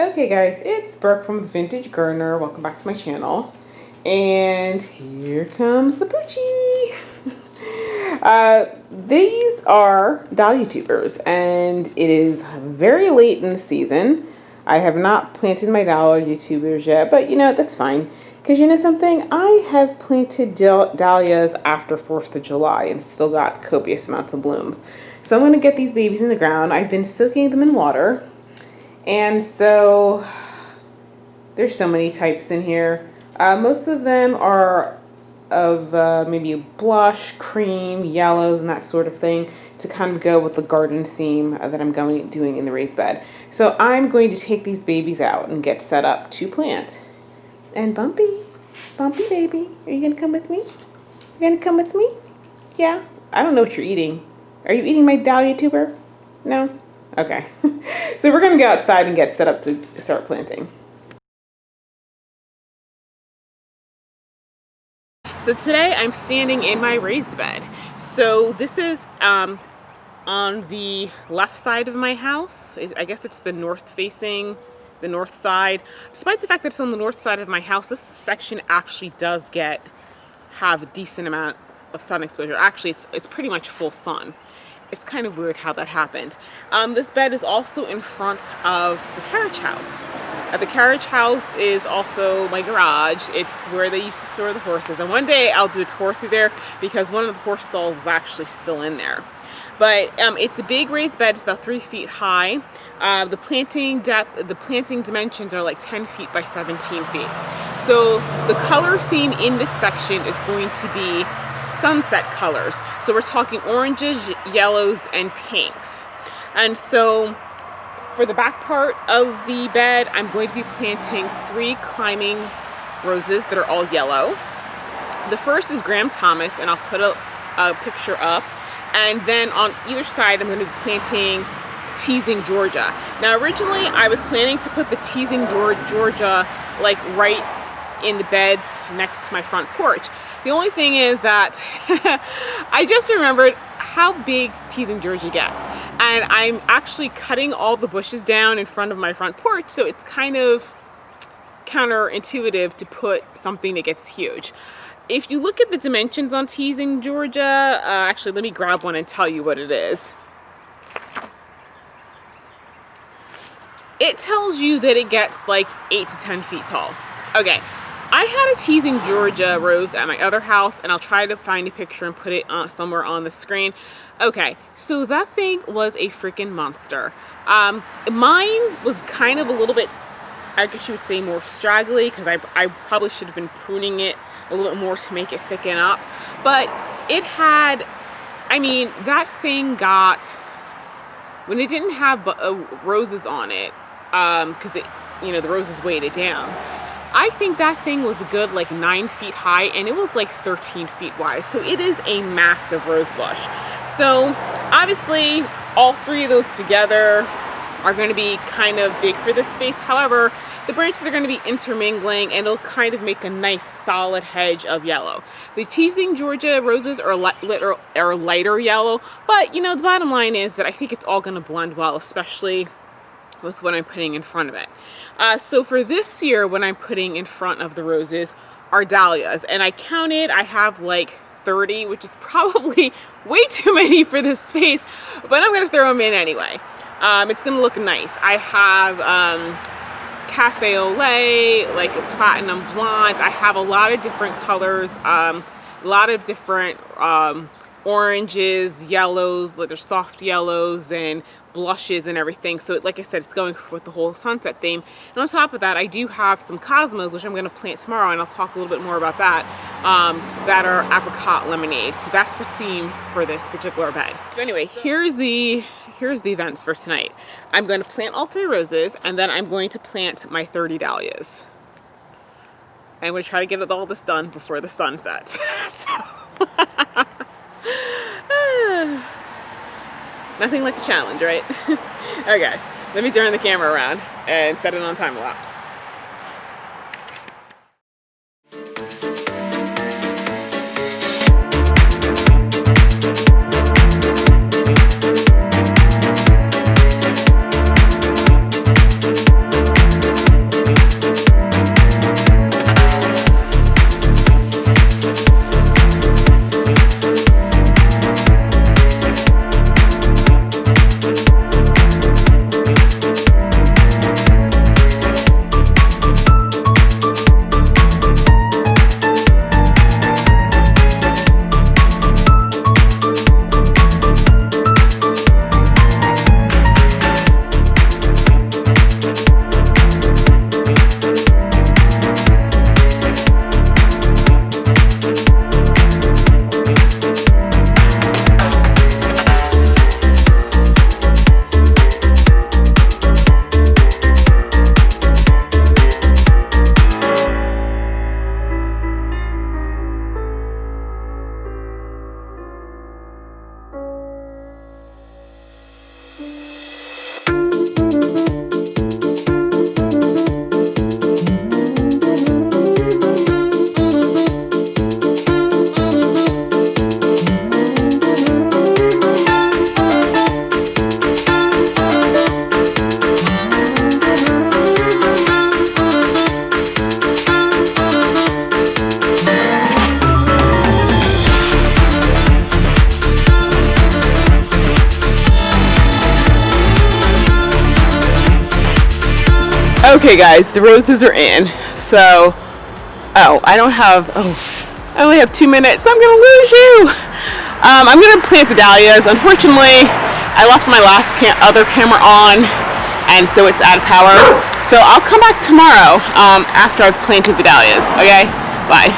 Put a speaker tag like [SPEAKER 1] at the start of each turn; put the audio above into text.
[SPEAKER 1] Okay guys, it's Brooke from Vintage Gardener. Welcome back to my channel. And here comes the Poochie. These are dahlia tubers and it is very late in the season. I have not planted my dahlia tubers yet, but you know, that's fine. Because you know something, I have planted dahlias after 4th of July and still got copious amounts of blooms. So I'm going to get these babies in the ground. I've been soaking them in water. And so there's so many types in here. Most of them are of maybe blush, cream, yellows, and that sort of thing to kind of go with the garden theme that I'm doing in the raised bed. So I'm going to take these babies out and get set up to plant. And Bumpy baby, are you gonna come with me? You gonna come with me? Yeah. I don't know what you're eating. Are you eating my dahlia tuber? No? Okay. So we're gonna go outside and get set up to start planting. So today I'm standing in my raised bed. So this is on the left side of my house. I guess it's the north side. Despite the fact that it's on the north side of my house, this section actually does have a decent amount of sun exposure. Actually, it's pretty much full sun. It's kind of weird how that happened. This bed is also in front of the carriage house. The carriage house is also my garage. It's where they used to store the horses. And one day I'll do a tour through there because one of the horse stalls is actually still in there. But it's a big raised bed. It's about 3 feet high. The planting dimensions are like 10 feet by 17 feet. So the color theme in this section is going to be sunset colors. So we're talking oranges, yellows, and pinks. And so for the back part of the bed, I'm going to be planting 3 climbing roses that are all yellow. The first is Graham Thomas, and I'll put a picture up. And then on either side, I'm going to be planting Teasing Georgia. Now, originally, I was planning to put the Teasing Georgia like right in the beds next to my front porch. The only thing is that I just remembered how big Teasing Georgia gets. And I'm actually cutting all the bushes down in front of my front porch, so it's kind of counterintuitive to put something that gets huge. If you look at the dimensions on Teasing Georgia, actually let me grab one and tell you what it is. It tells you that it gets like 8 to 10 feet tall. Okay, I had a Teasing Georgia rose at my other house, and I'll try to find a picture and put it somewhere on the screen. Okay, so that thing was a freaking monster. Mine was kind of a little bit, I guess you would say, more straggly because I probably should have been pruning it a little bit more to make it thicken up. But it had, I mean, that thing got, when it didn't have roses on it, because the roses weighed it down, I think that thing was a good like 9 feet high, and it was like 13 feet wide. So it is a massive rose bush. So obviously all 3 of those together are going to be kind of big for this space. However, the branches are going to be intermingling, and it'll kind of make a nice solid hedge of yellow. The Teasing Georgia roses are lighter yellow, but you know, the bottom line is that I think it's all going to blend well, especially with what I'm putting in front of it. So for this year, what I'm putting in front of the roses are dahlias, and I counted, I have like 30, which is probably way too many for this space, but I'm going to throw them in anyway. It's going to look nice. I have Cafe au lait, like a platinum blonde. I have a lot of different colors, a lot of different oranges, yellows, like there's soft yellows and blushes and everything. So like I said, it's going with the whole sunset theme. And on top of that, I do have some cosmos, which I'm going to plant tomorrow, and I'll talk a little bit more about that, that are apricot lemonade. So that's the theme for this particular bed. So anyway, here's the events for tonight. I'm going to plant all 3 roses, and then I'm going to plant my 30 dahlias. I'm going to try to get all this done before the sun sets. Nothing like a challenge, right? Okay, let me turn the camera around and set it on time lapse. Okay guys, the roses are in. So, I only have 2 minutes. I'm gonna lose you. I'm gonna plant the dahlias. Unfortunately, I left my last other camera on, and so it's out of power. So I'll come back tomorrow after I've planted the dahlias. Okay, bye.